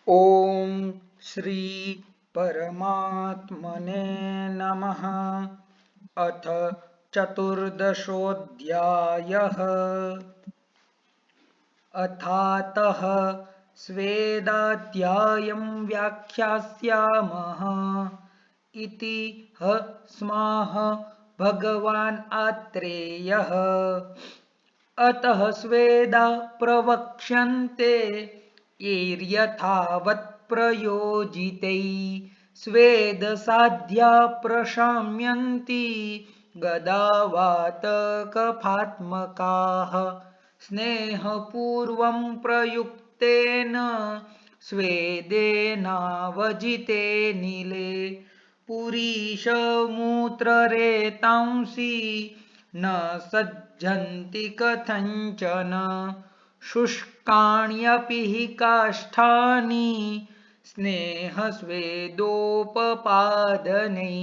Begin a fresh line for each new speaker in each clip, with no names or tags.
ॐ श्री परमात्मने नमः। अथ चतुर्दशोऽध्यायः। अथातः स्वेदाध्यायं व्याख्यास्यामः इति स्मः भगवान् आत्रेयः। अतः स्वेदा प्रवक्ष्यन्ते येर्यथावत् प्रयोजितै स्वेदसाध्या प्रशाम्यन्ति गदावातकफात्मकाः स्नेहपूर्वं प्रयुक्तेन स्वेदेनावजिते नीले पुरीशमूत्ररेतांसि न सज्जन्ति कथञ्चन शुष्काण्यपि हि काष्ठानि स्नेहस्वेदोपपादनै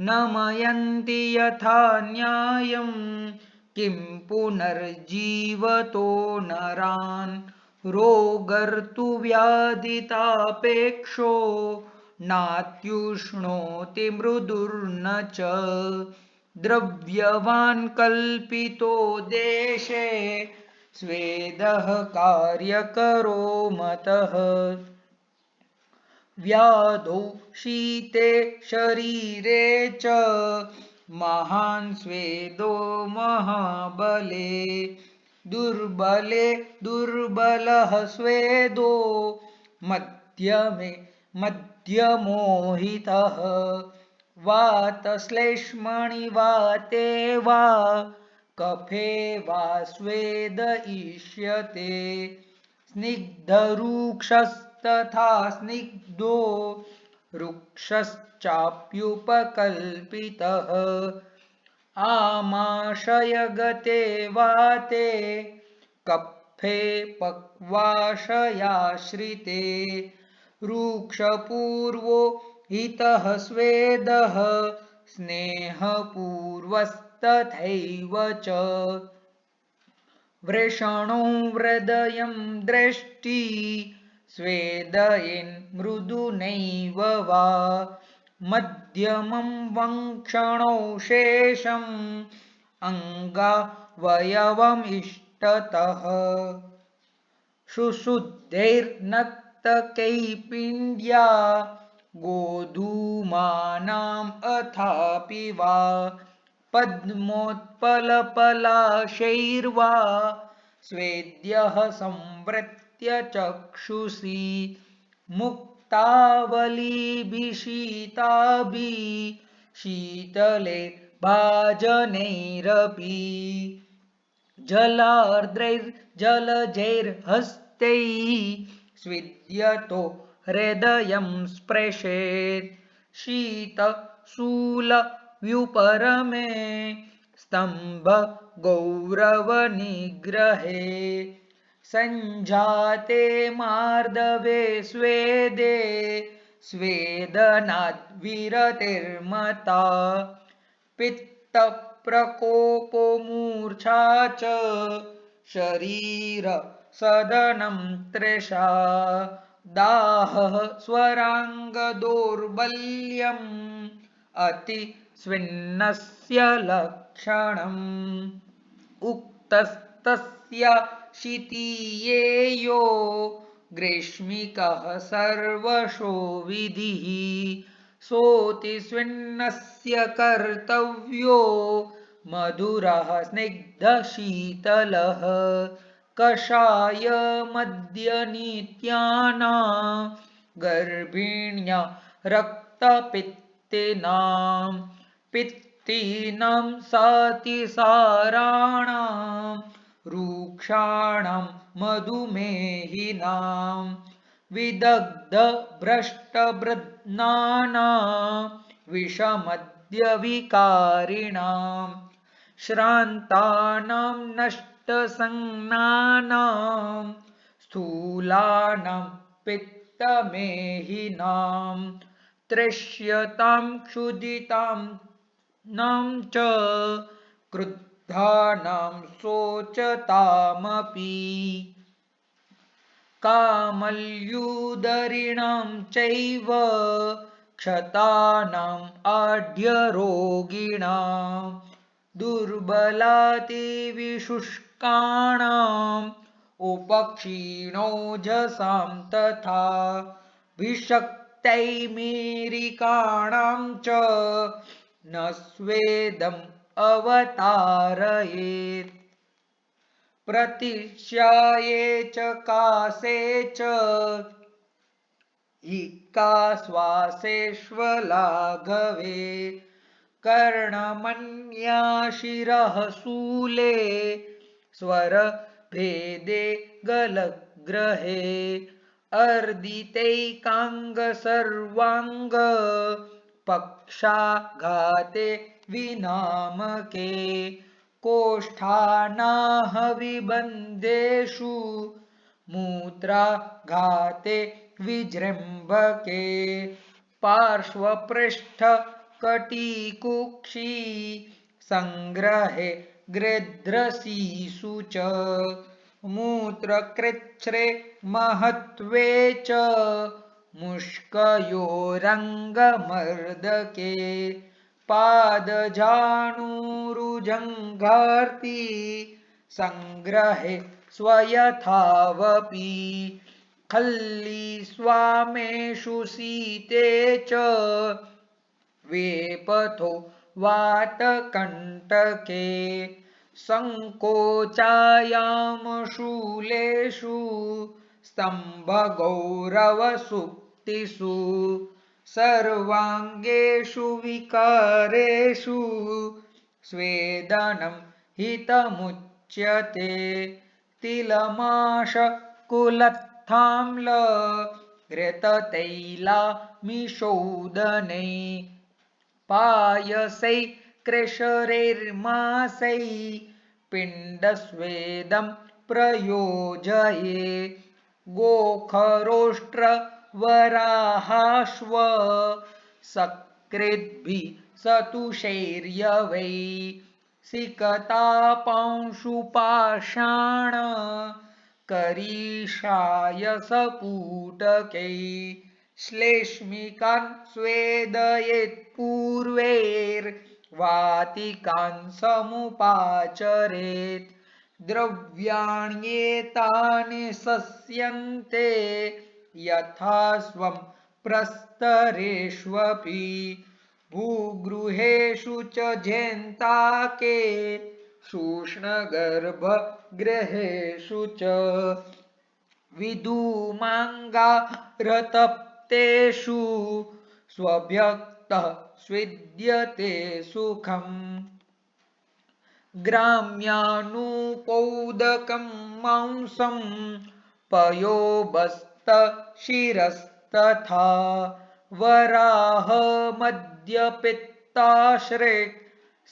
नमयन्ति यथा न्यायं किं पुनर्जीवतो नरान् रोगर्तु व्याधितापेक्षो नात्युष्णोति मृदुर्न च द्रव्यवान् कल्पितो देशे स्वेदः कार्यकरो मतः व्याधौ शीते शरीरे च महान् स्वेदो महाबले दुर्बले दुर्बलः स्वेदो मध्यमे मध्यमो हितः वातश्लेष्मणि वाते वा कफे वा स्वेद इष्यते स्निग्धरुक्षस्तथा स्निग्धो रुक्षश्चाप्युपकल्पितः आमाशयगते वाते कफे पक्वाशयाश्रिते रुक्षपूर्वो हितः स्वेदः स्नेहपूर्वस्तथैव च वृषणो हृदयं दृष्टि स्वेदयेन् मृदुनैव वा मध्यमं वङ्क्षणो शेषम् अङ्गावयवमिष्टतः शुशुद्धैर्नक्तकैपिण्ड्या गोधूमानाम् अथापि वा पद्मोत्पलपलाशैर्वा स्वेद्यः संवृत्य चक्षुषी मुक्तावलीभिः शीतले भाजनैरपि जलार्द्रैर्जलजैर्हस्तैः स्विद्यतो हृदयं स्पृशेत् शीतशूलव्युपरमे स्तम्भ गौरवनिग्रहे सञ्जाते मार्दवे स्वेदे स्वेदनाद्विरतिर्मता पित्तप्रकोपो मूर्छा च शरीरसदनं तृषा दाहः स्वराङ्गदौर्बल्यम् अतिस्विन्नस्य लक्षणम् उक्तस्तस्य शितीयेयो ग्रीष्मिकः सर्वशो विधिः सोऽतिस्विन्नस्य कर्तव्यो मधुरः स्निग्धशीतलः कषायमद्यनित्यानां गर्भिण्या रक्तपित्तिनां पित्तीनां सातिसाराणां रूक्षाणां मधुमेहिनां विदग्धभ्रष्टबृध्नानां विषमद्यविकारिणां श्रान्तानां नष्टसंज्ञानां स्थूलानां पित्तमेहिनां तृष्यतां क्षुधितां नां च क्रुद्धानां शोचतामपि कामल्युदरिणां चैव क्षतानाम् आढ्यरोगिणां दुर्बलातिविशुष्काणाम् उपक्षीणोजसां तथा भिषक्तैर्मेरिकाणां च न स्वेदम् अवतारयेत् प्रतिश्याये च कासे च श्वासेष्वलाघवे कर्णमन्या शिरः शूले स्वरभेदे गलग्रहे अर्दितैकाङ्गसर्वाङ्ग पक्षाघाते विनामके कोष्ठानाहविबन्धेषु मूत्राघाते विजृम्भके पार्श्वपृष्ठकटिकुक्षि सङ्ग्रहे गृध्रसीषु च मूत्रकृच्छ्रे महत्त्वे च मुष्कयोरङ्गमर्दके पादजानुरुजङ्घार्ति सङ्ग्रहे स्वयथावपि खल्ली स्वामेषु शीते च वेपथो वातकण्टके सङ्कोचायामशूलेषु स्तम्भगौरवसुप्तिषु सर्वाङ्गेषु विकारेषु स्वेदनं हितमुच्यते तिलमाशकुलत्थाम्ल घृततैलामिषोदनै पायसै कृशरैर्मासै पिण्डस्वेदं प्रयोजये गोखरोष्ट्रवराहाश्व सकृद्भिः सतुषैर्यवै सिकतापांशुपाषाण करीषायसपूटकै श्लेष्मिकान् स्वेदयेत्पूर्वैर्वातिकान् समुपाचरेत् द्रव्याण्येतानि सस्यन्ते यथा स्वं प्रस्तरेष्वपि भूगृहेषु च झेन्ताके शुष्णगर्भगृहेषु च विधूमाङ्गारतप्तेषु स्वभक्तः स्विद्यते सुखम् ग्राम्यानुपौदकं मांसं पयोबस्तशिरस्तथा वराहमद्यपित्ताश्रिक्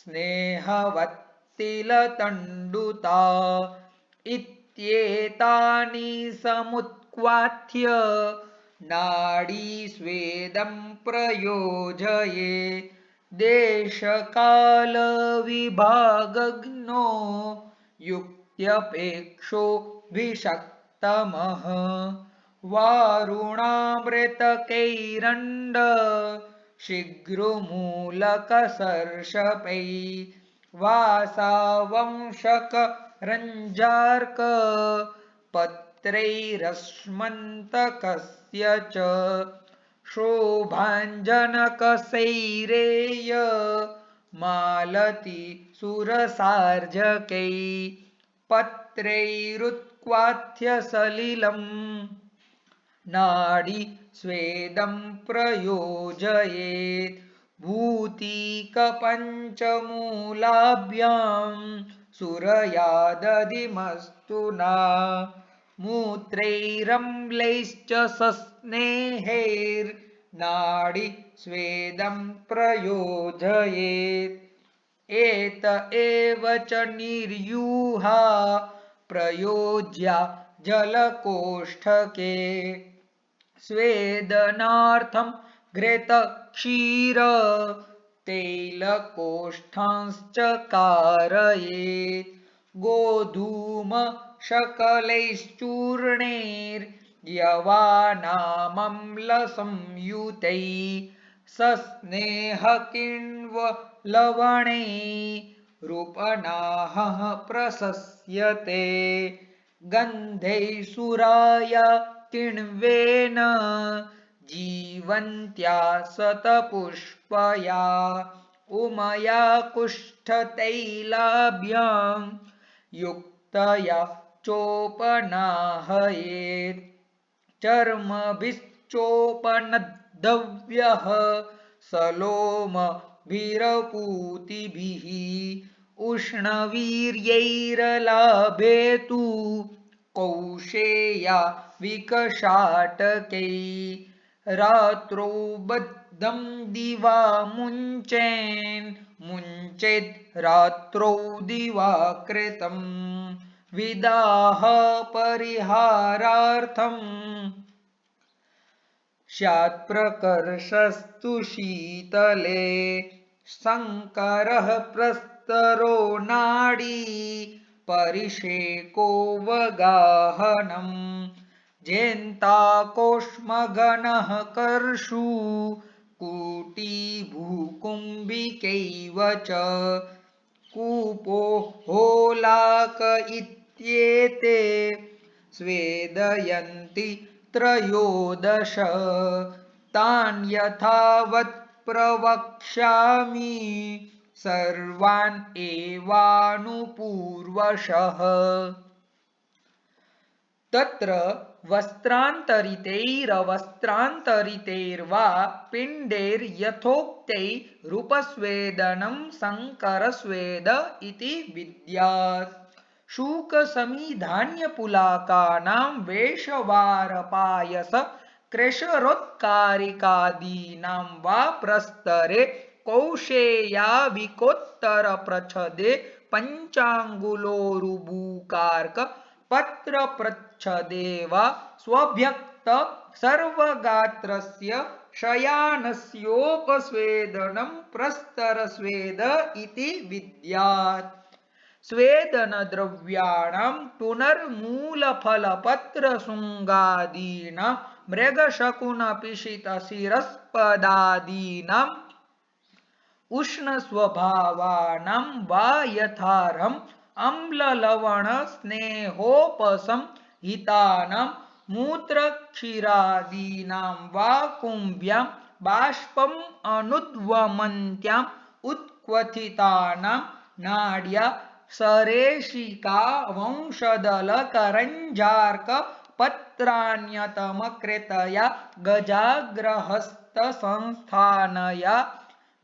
स्नेहवत्तिलतण्डुता इत्येतानि समुत्क्वाथ्य नाडीस्वेदं प्रयोजये देशकालविभागज्ञो युक्त्यपेक्षो भिषक्तमः वारुणामृतकैरण्ड शीघ्रमूलकसर्षपै वासावंशकरञ्जार्क पत्रैरश्मन्तकस्य च शोभाञ्जनकसैरेय मालती सुरसार्जकै पत्रैरुत्क्वाथ्य सलिलं नाडी स्वेदं प्रयोजयेत् भूतिकपञ्चमूलाभ्यां सुरयादधिमस्तु न मूत्रैरम्लैश्च सस्नेहैर्नाडी स्वेदं प्रयोजयेत् एत एव च निर्यूहा प्रयोज्या जलकोष्ठके स्वेदनार्थं घृतक्षीर तैलकोष्ठांश्च कारयेत् गोधूमशकलैश्चूर्णैर् यवानामम्लसंयुतै सस्नेहकिण्वलवणै रूपनाहः प्रशस्यते गन्धैः सुराया किण्वेन जीवन्त्या शतपुष्पया उमया कुष्ठतैलाभ्यां युक्तया चोपनाहयेत् चर्मभिश्चोपनद्धव्यः सलोमभिरपूतिभिः उष्णवीर्यैरलाभेतु कौशेया विकषाटकै रात्रौ बद्धं दिवा मुञ्चेत् रात्रौ दिवाकृतं विदाह परिहारार्थं स्यात्प्रकर्षस्तु शीतले शङ्करः प्रस्तरो नाडी परिषेको वगाहनम् जेन्ताकोष्मगनः कर्षु कूटीभूकुम्भिकैव च कूपो होलाक इत्येते स्वेदयन्ति त्रयोदश तान् यथावत् प्रवक्ष्यामि सर्वान् एवानुपूर्वशः तत्र वस्त्रान्तरितैरवस्त्रान्तरितैर्वा पिण्डैर्यथोक्तै रूपस्वेदनं शङ्करस्वेद इति विद्यात् शूकसमिधान्यपुलाकानां वेषवारपायस क्रेशरोत्कारिकादीनां वा प्रस्तरे कौशेयाविकोत्तरप्रच्छदे पञ्चाङ्गुलोरुबूकार्क पत्रप्रच्छदे वा स्वभ्यक्त सर्वगात्रस्य शयानस्योपस्वेदनं प्रस्तरस्वेद इति विद्यात् स्वेदनद्रव्याणां पुनर्मूलफलपत्रशृङ्गादीनां मृगशकुनपिशितशिरस्पदादीनां उष्णस्वभावानां वा यथार्हम् अम्ललवणस्नेहोपसंहितानां मूत्रक्षीरादीनां वा कुम्भ्यां बाष्पम् अनुद्वमन्त्याम् उत्क्वथितानां नाड्या सरेशिका वंशदलकरञ्जार्क पत्राण्यतमकृतया गजाग्रहस्तसंस्थानया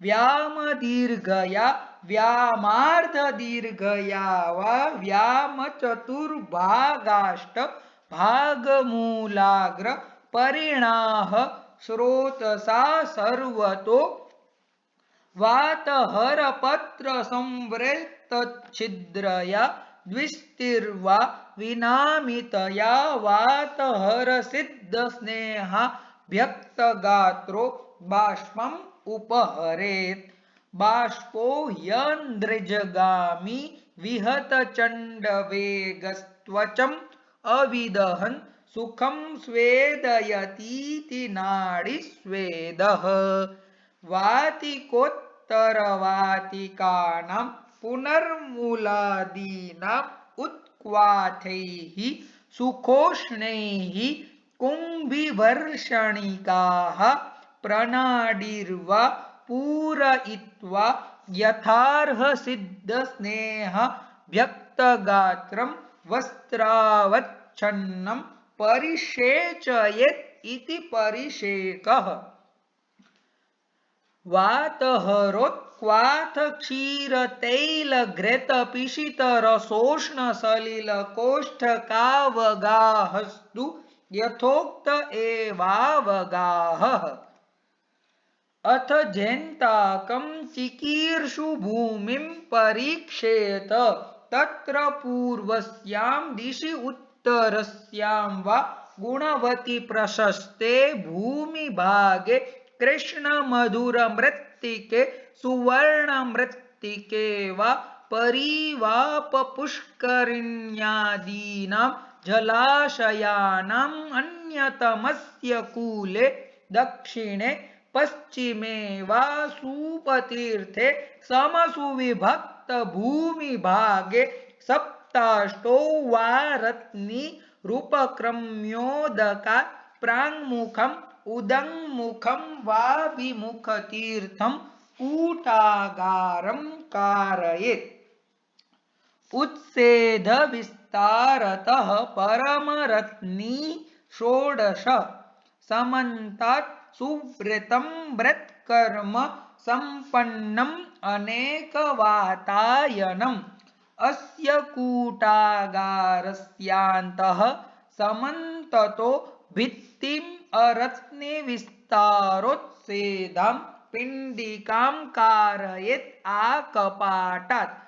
व्यामदीर्घया व्यामार्धदीर्घया वा व्यामचतुर्भागाष्ट भागमूलाग्र परिणाह स्रोतसा सर्वतो वातहरपत्रसंवृत्तच्छिद्रया द्विस्तिर्वा विनामितया वातहरसिद्धस्नेहाभ्यक्तगात्रो बाष्पम् उपहरेत् बाष्पो ह्यन्द्रिजगामी विहतचण्डवेगस्त्वचम् अविदहन् सुखं स्वेदयतीति नाडीस्वेदः वातिकोत्तरवातिकानां पुनर्मूलादीनाम् उत्क्वाथैः सुखोष्णैः कुम्भिवर्षणिकाः प्रनाडीर्वा पूरयित्वा यथार्हसिद्धस्नेहाभ्यक्तगात्रं वस्त्रावच्छन्नं परिषेचयेत् इति परिषेकः वातहरोत्क्वाथ क्षीरतैलघृतपिशितरसोष्णसलिलकोष्ठकावगाहस्तु यथोक्त एवावगाहः अथ जेन्ताकं चिकीर्षुभूमिं परीक्षेत तत्र पूर्वस्यां दिशि उत्तरस्यां वा गुणवती प्रशस्ते भूमिभागे कृष्णमधुरमृत्तिके सुवर्णमृत्तिके वा परिवापपुष्करिण्यादीनां जलाशयानाम् अन्य अन्यतमस्य कूले दक्षिणे पश्चिमे वा सुपतीर्थे समसु विभक्त भूमिभागे सप्ताष्टो वा रत्नी रूपक्रम्योदका प्राङ्मुखम् उदङ्मुखं वा विमुखतीर्थं कूटागारं कारयेत्। उत्सेद विस्तारतः परमरत्नी षोडश समन्तात् सुवृतं व्रतकर्म सम्पन्नम् अनेकवातायनम्। अस्य कूटागारस्यान्तः समन्ततो भित्तिम् अरत्निविस्तारोत्सेदां पिण्डिकां कारयेत् आकपाटात्।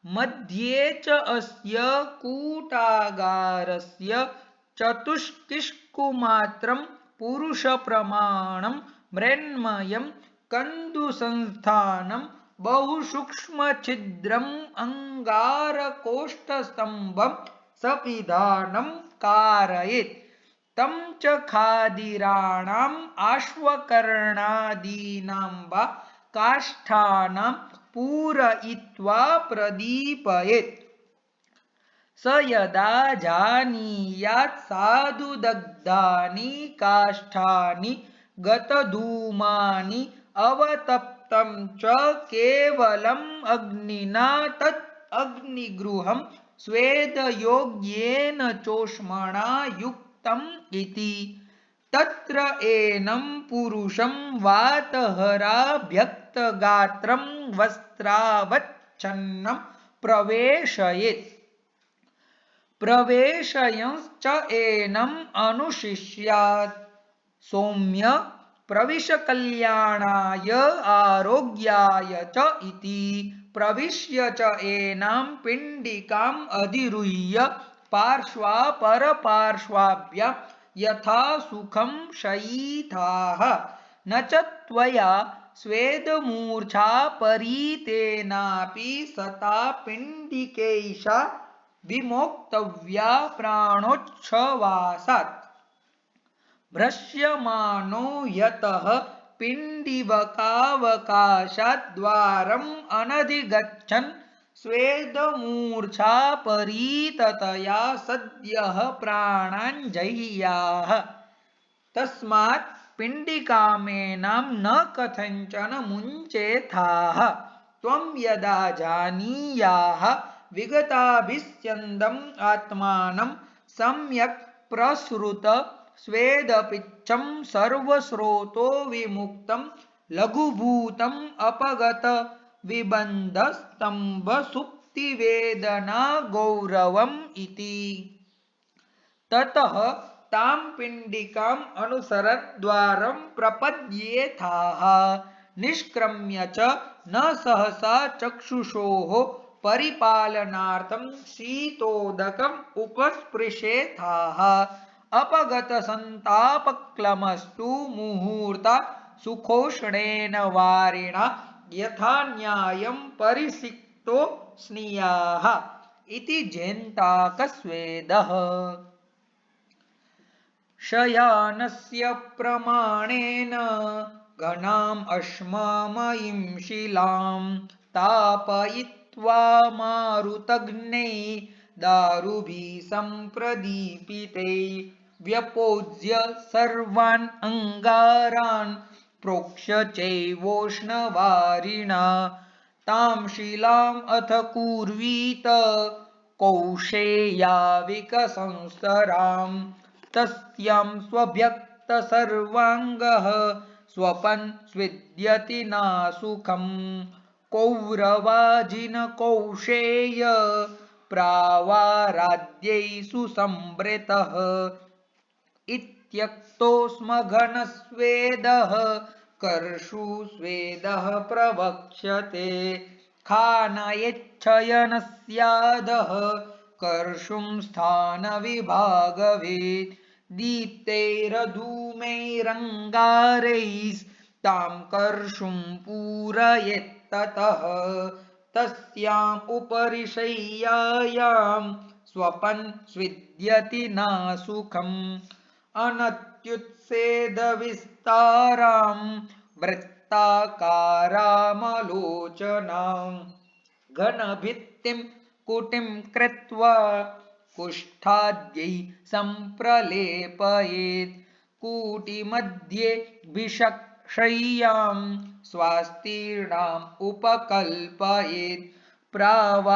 मध्ये च अस्य कूटागारस्य चतुष्किष्कुमात्रं पुरुषप्रमाणं मृण्मयं कन्दुसंस्थानं बहुसूक्ष्मछिद्रम् अङ्गारकोष्ठस्तम्भं सपिधानं कारयेत्। तं च खादिराणाम् आश्वकर्णादीनां वा काष्ठानां पूरयित्वा प्रदीपयेत्। स यदा जानीयात् साधु दग्धानि काष्ठानि गतधूमानि अवतप्तं च केवलम् अग्निना तत् अग्निगृहं स्वेदयोग्येन चोष्मणा युक्तम् इति। तत्र एनं पुरुषं वातहराभ्यक्तगात्रं वस्त्रावच्छन्नं प्रवेशयेत्। प्रवेशयंश्च एनम् अनुशिष्यात्। सौम्य प्रविश कल्याणाय आरोग्याय च इति। प्रविश्य च एनां पिण्डिकाम् अधिरुह्य पार्श्वापरपार्श्वाभ्यां यथा सुखं शयिताः। न च त्वया स्वेदमूर्च्छापरीतेनापि सता पिण्डिकैषा विमोक्तव्या प्राणोच्छ्वासात्। भ्रश्यमानो यतः पिण्डिवकावकाशात् द्वारम् अनधिगच्छन् स्वेदमूर्च्छापरीततया सद्यः प्राणान् जह्याः। तस्मात् पिण्डिकामेनां न कथञ्चन मुञ्चेथाः। त्वं यदा जानीयाः विगताभिस्यन्दम् आत्मानं सम्यक् प्रसृत स्वेदपिच्छं सर्वस्रोतो विमुक्तं लघुभूतम् अपगत विबन्धस्तम्भ सुप्तिवेदना गौरवम् इति। ततः तां पिण्डिकाम् अनुसरन् द्वारं प्रपद्येथाः। निष्क्रम्य च न सहसा चक्षुषोः परिपालनार्थं शीतोदकम् उपस्पृशेथाः। अपगतसन्तापक्लमस्तु मुहूर्ता सुखोष्णेन वारिणा यथा न्यायं परिसिक्तो स्नियाः इति जेन्ताकस्वेदः। शयानस्य प्रमाणेन घनाम् अश्ममयीं शिलां तापयित्वा मारुतग्नै दारुभिः सम्प्रदीपिते व्यपोज्य सर्वान् अङ्गारान् प्रोक्ष्य चैवोष्णवारिणा तां शिलाम् अथ कुर्वीत कौशेयाविकसंस्तराम्। तस्यां स्वभक्तसर्वाङ्गः स्वपन् स्विद्यति नासुखम्। कौरवाजिनकौशेय प्रावाराद्यै सुसंवृतः इत्यक्तो स्म घनस्वेदः कर्षुस्वेदः प्रवक्ष्यते। खानयेच्छयनस्यादः कर्षुं स्थानविभागवेत्। दीप्तैरधूमैरङ्गारैस्तां कर्षुं पूरयेत्ततः। तस्याम् उपरि शय्यायां स्वपन् स्विद्यति नासुखम्। अनत्युत्सेदविस्तारां वृत्ताकारामलोचनां घनभित्तिं कुटिं कृत्वा कुष्ठाद्यै सम्प्रलेपयेत् कूटिमध्ये भिषक्शय्यां स्वास्तीर्णाम् उपकल्पयेत् प्रावाराजिनकौशेय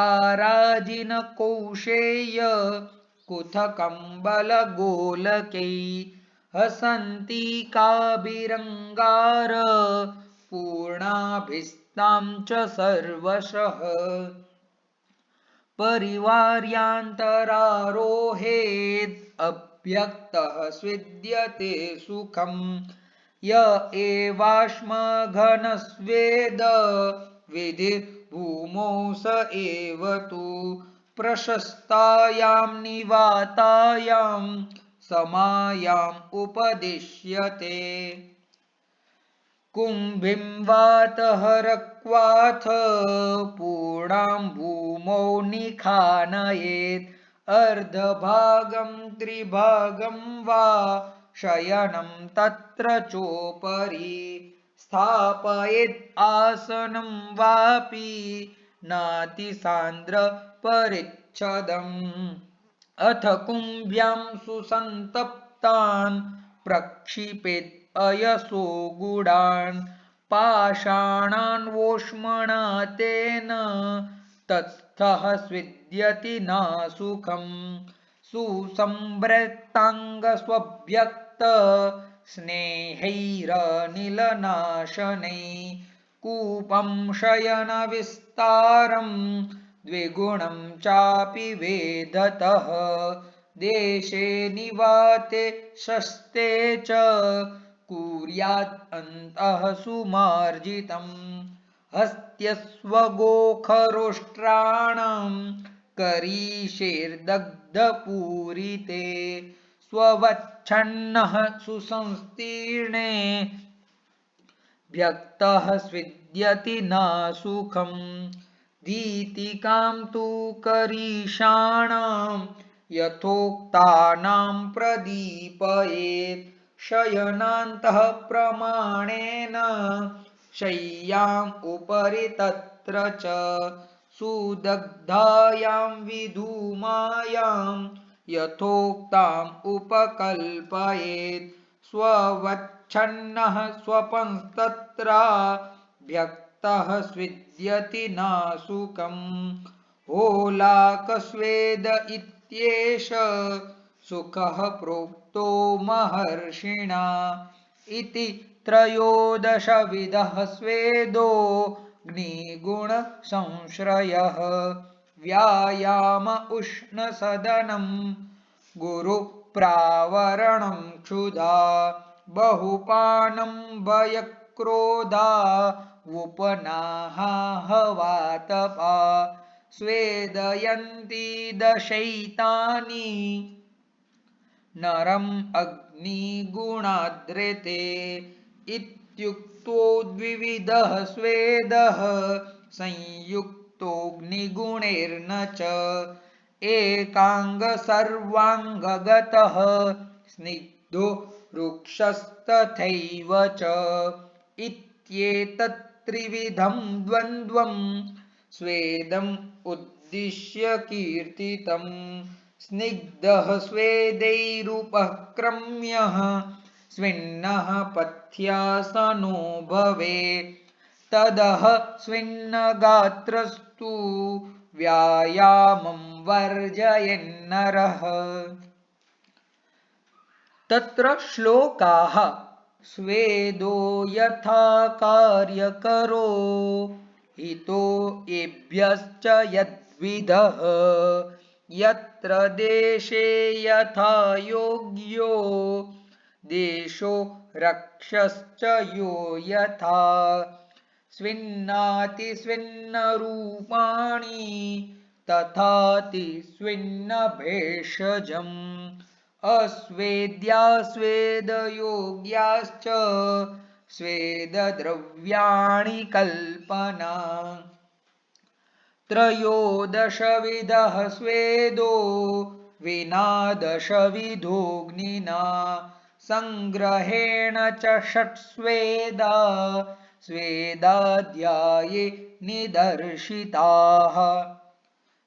कुथकम्बलगोलकै हसन्तिकाभिरङ्गार पूर्णाभिस्तां च सर्वशः परिवार्यान्तरारोहेद् अभ्यक्तः स्विद्यते सुखम् य एवाश्मघनस्वेद विधि भूमौ स एव तु प्रशस्तायां निवातायां समायाम् उपदिश्यते कुम्भीं वातहरक्वाथ पूर्णां भूमौ निखानयेत् अर्धभागं त्रिभागं वा शयनं तत्र चोपरि स्थापयेत् आसनं वापि नातिसान्द्र परिच्छदम् अथ कुम्भ्यां सुसन्तप्तान् प्रक्षिपेत् अयसो गुडान् पाषाणान् वोष्मणा तेन तत्स्थः स्विद्यति नासुखम् सुसंवृत्ताङ्गस्वभ्यक्त स्नेहैरनिलनाशनै कूपं शयनविस्तारं द्विगुणं चापि वेदतः देशे निवाते शस्ते च कुर्यात् अन्तः सुमार्जितम् हस्त्यस्वगोखरोष्ट्राणां करीषेर्दग्धपूरिते स्ववच्छन्नः सुसंस्तीर्णे व्यक्तः स्विद्यति नासुखम् दीतिकां तु करीषाणां यथोक्तानां प्रदीपयेत् शयनान्तः प्रमाणेन शय्याम् उपरि तत्र च सुदग्धायां विधूमायां यथोक्ताम् उपकल्पयेत् स्ववच्छन्नः स्वपंस्तत्राभ्यक्तः स्विद्यति नासुखम् होलाकस्वेद इत्येष सुखः प्रोक्तो महर्षिणा इति त्रयोदशविधः स्वेदो अग्निगुणसंश्रयः व्यायाम उष्णसदनं गुरुप्रावरणं क्षुधा बहुपानं भयक्रोधा उपनाहाहवातपा स्वेदयन्ति दशैतानि नरम् अग्निगुणाद्रिते इत्युक्तो द्विविधः स्वेदः संयुक्तोऽग्निगुणैर्न च एकाङ्गसर्वाङ्गगतः स्निग्धो रुक्षस्तथैव च इत्येतत् त्रिविधं द्वन्द्वं स्वेदम् उद्दिश्य कीर्तितम् स्निग्धः स्वेदैरुपक्रम्यः स्विन्नः पथ्यासनो भवेत् तदः स्विन्नगात्रस्तु व्यायामं वर्जयन्नरः। तत्र श्लोकाः स्वेदो यथा कार्यकरो हितो येभ्यश्च यद्विधः यत्र देशे यथा योग्यो देशो रक्षश्च यो यथा स्विन्नातिस्विन्नरूपाणि तथाति स्विन्नभेषजम् अस्वेद्यास्वेदयोग्याश्च स्वेदद्रव्याणि कल्पना त्रयोदशविधः स्वेदो विना दशविधोऽग्निना संग्रहेण च षट्स्वेदा स्वेदाध्याये निदर्शिताः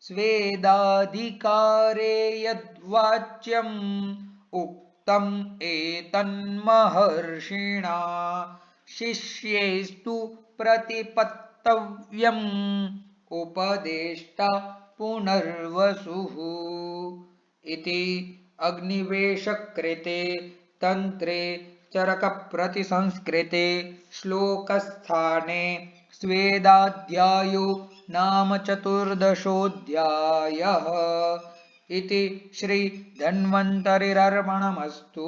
स्वेदाधिकारे यद्वाच्यम् उक्तम् एतन्महर्षिणा शिष्यैस्तु प्रतिपत्तव्यम् उपदेष्टा पुनर्वसुः इति अग्निवेशकृते तन्त्रे चरकप्रतिसंस्कृते श्लोकस्थाने स्वेदाध्यायो नाम चतुर्दशोऽध्यायः इति श्रीधन्वन्तरिरर्पणमस्तु।